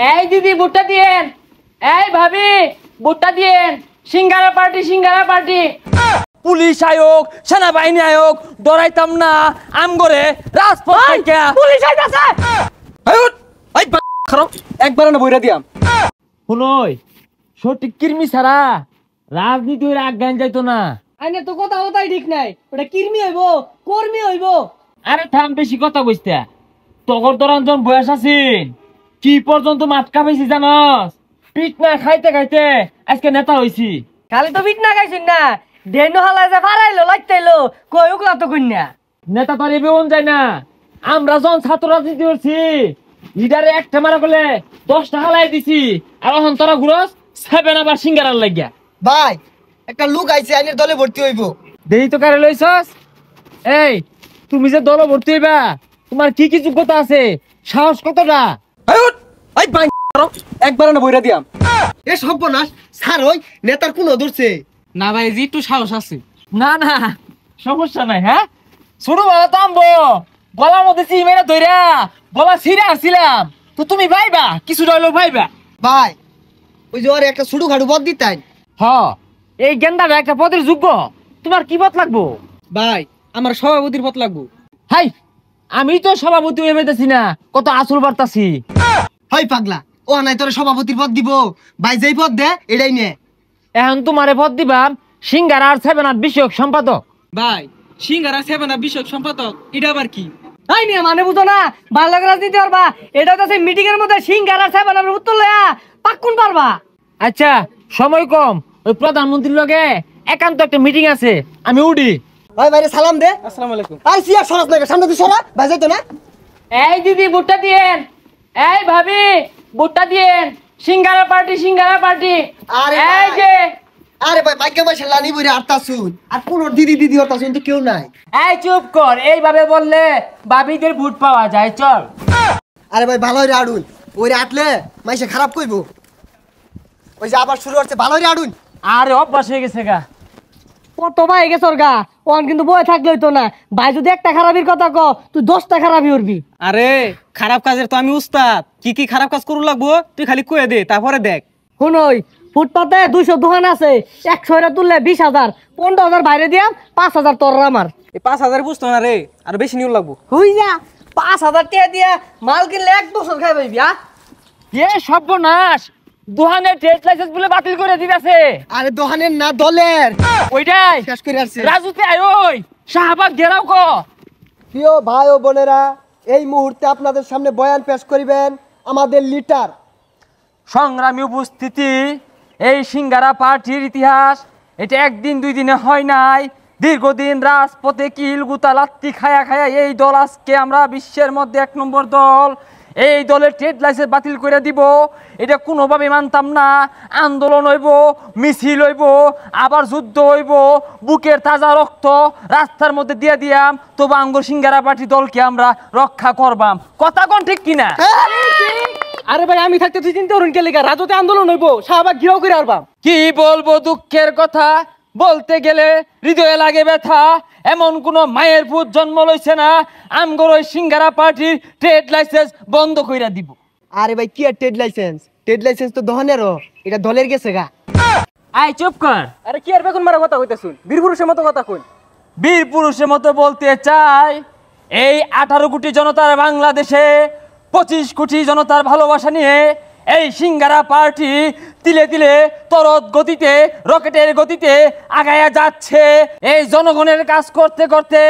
এই দিদি ভুট্টা দিয়েন, এই ভাবি ভুট্টা দিয়েন। সিঙ্গারা পার্টি। পুলিশ আয়োগ, সেনাবাহিনী আয়োগ, ডরাইতাম না আম করে রাজপথ থেকে। পুলিশ আইতাছে। একবার না বইরা দিয়াম। শুনই, সঠিক কির্মি ছাড়া রাজনীতি হইলে আজ্ঞান যাইতো না। আইনে তো কথা কথাই ঠিক নাই, ওটা কির্মি হইব কর্মী হইব। আরে থাম, বেশি কথা কইস্তা। তগর দরঞ্জন বয়স আছিস, কি পর্যন্ত মাটকা পেয়েছি জানস? পিট না খাইতে খাইতে আজকে নেতা হইছি। খালি তো বিট না গাইছিস না, ডেনো হালা যে ফারাইলো লাইতাইলো কই ওগুলা তো কইনা। নেতা তো এবেউন যায় না। আমরা যখন ছাত্র রাজনীতি করছি, লিডারে একটা মারা করলে 10 টাকা লাই দিছি, আর এখন তোরা ঘুরস 7 আবার সিঙ্গারার লাগিয়া। ভাই একটা লোক আইছে, আইনের দলে ভর্তি হইব। দেই তো কারে লইছস? এই তুমি যে দল ভর্তি হইবা, তোমার কি কি যোগ্যতা আছে? সাহস কতটা? একবার না বইরা দিয়াম। এ সর্বনাশ, স্যার ওই নেতার কোন ধরছে না ভাই, জি একটু সাহস আছে। না না, সমস্যা নাই। হ্যাঁ, শুরু ভালো তামবো গলার মধ্যে চিমেরা ধইরা গলা ছিঁড়ে আসছিলাম, তো তুমি ভাইবা কিছু রইলো ভাইবা। ভাই ওই যে ওর একটা ছোট খাটু পদ দিতেন। হ, এই গেন্দাটা একটা পদের যোগ্য। তোমার কি পদ লাগবো? ভাই আমার সভাপতির পদ লাগবো। হাই, আমি তো সভাপতি হয়ে পেতেছি না, কত আসল বার্তাছি। হয় পাগলা, ও নাই তোর সভাপতির পদ দিব। ভাই যেই পদ দে এটাই নে। এখন তোমারে পদ দিবাম সিঙ্গারা আর 7 আপ বিষয়ক সম্পাদক। ভাই সিঙ্গারা 7 আপ বিষয়ক সম্পাদক, এটা আবার কি? তাই নিয়ে মানে বুঝো না, ভালো রাজনীতি পারবা। এটা তো মিটিং এর মধ্যে সিঙ্গারা 7 আপের উত্তর লয়া পাক্কুন পারবা। আচ্ছা, সময় কম, ওই প্রধানমন্ত্রীর লগে একান্ত একটা মিটিং আছে, আমি উঠি। ভাই ভাইরে সালাম দে। আসসালামু আলাইকুম। আর সিয়া সরাস না, সামনে তুই সরা, ভাই যাইতো না। এই দিদি ভুট্টা দিয়েন, এই ভাবি ভুট্টা দিয়েন। সিঙ্গারা পার্টি। আরে এই ভাই। যে আরে ভাই ভাগ্য ভাই লানি বইরে আরতা শুন, আর কোন দিদি হরতা শুন তো কেউ নাই। এই চুপ কর, এইভাবে বললে বাবিদের ভোট পাওয়া যায়। চল। আরে ভাই ভালো হইরে আড়ুন, ওইরে আটলে মাইসে খারাপ কইবো। ওই যে আবার শুরু হচ্ছে, ভালো হইরে আড়ুন। আরে অভ্যাস হয়ে গেছে গা। কত ভাই গেছ গা, ওন কিন্তু বয়ে থাকলে হইতো না। ভাই যদি একটা খারাপির কথা ক, তুই 10টা খারাপি করবি। আরে খারাপ কাজের তো আমি উস্তাদ, কি কি খারাপ কাজ করু লাগবো তুই খালি কয়ে দে, তারপরে দেখ। শুনই, ফুটপাতে 200 দোকান আছে, 100 এরা তুললে 20,000, 15,000 বাইরে দিয়াম, 5,000 তোর আমার। এই 5,000 বুঝতো না রে, আর বেশি নিউ লাগবো। হই যা 5,000 টাকা দিয়া মাল কিনলে 1 বছর খাই পাইবি। এ সর্বনাশ, দোকানের ট্রেড লাইসেন্স বলে বাতিল করে দিতেছে। আরে দোকানের না দলের ওইটাই শেষ করে আসছে। রাজুতে আয়, ওই শাহবাগ ঘেরাও ক। প্রিয় ভাই ও বোনেরা, এই মুহূর্তে আপনাদের সামনে বয়ান পেশ করিবেন আমাদের লিডার। সংগ্রামী উপস্থিতি, এই সিঙ্গারা পার্টির ইতিহাস এটা একদিন 2 দিনে হয় নাই। দীর্ঘদিন রাজপথে কিল গুতা লাত্তি খায়া এই দল আজকে আমরা বিশ্বের মধ্যে 1 নম্বর দল। এই দলের ট্রেড লাইসেন্স বাতিল করে দিব, এটা কোনোভাবে মানতাম না। আন্দোলন হইব, মিছিল হইব, আবার যুদ্ধ হইব, বুকের তাজা রক্ত রাস্তার মধ্যে দিয়ে দিয়াম, তবু আঙ্গুর সিঙ্গারা পার্টি দলকে আমরা রক্ষা করবাম। কথা কোন ঠিক কিনা? আরে ভাই আমি থাকতে তুই চিন্তা করুন কে লেগা, রাজতে আন্দোলন হইব, শাহবাগ ঘিরাও করে আরবাম। কি বলবো দুঃখের কথা, বলতে গেলে হৃদয়ে লাগে ব্যথা। এমন কোন মায়ের পুত জন্ম লইছে না আমগর ওই সিঙ্গারা পার্টির ট্রেড লাইসেন্স বন্ধ কইরা দিব। আরে ভাই কি আর ট্রেড লাইসেন্স? ট্রেড লাইসেন্স তো দোকানেরও, এটা দলের গেছে গা। আয় চুপ কর। আরে কি আর বেগুন মারা কথা কইতাছুন, বীর পুরুষের মতো কথা কই। বীর পুরুষের মতো বলতে চাই, এই 18 কোটি জনতার বাংলাদেশে 25 কোটি জনতার ভালোবাসা নিয়ে এই সিঙ্গারা পার্টি তিলে তিলে তরত গতিতে রকেটের গতিতে আগায়া যাচ্ছে। এই জনগণের কাজ করতে করতে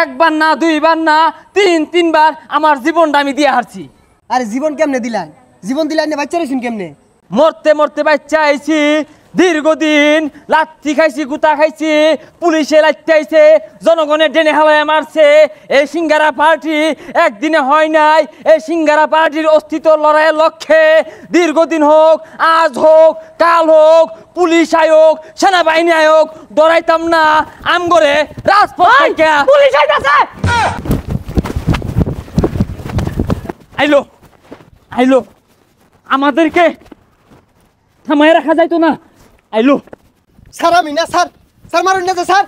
1 বার না 2 বার না 3 বার আমার জীবনটা আমি দিয়ে হারছি। আরে জীবন কেমনে দিলেন? জীবন দিলেন না বাচ্চা রেছেন কেমনে? মরতে মরতে বাচ্চা আইছি, দীর্ঘদিন লাত্তি খাইছি, গুতা খাইছি, পুলিশে লাত্তি আইছে, জনগণের ডেনে হাওয়ায় মারছে। এই সিঙ্গারা পার্টি একদিনে হয় নাই। এই সিঙ্গারা পার্টির অস্তিত্ব লড়াইয়ের লক্ষ্যে দীর্ঘদিন হোক, আজ হোক, কাল হোক, পুলিশ আয়োগ, সেনাবাহিনী আয়োগ, ডরাইতাম না আমগরে রাজপথ থেকে। পুলিশ আইতাছে। আইলো, আমাদেরকে থামায় রাখা যাইতো না। আইলো। স্যার আমি না স্যার, স্যার মারুন না স্যার।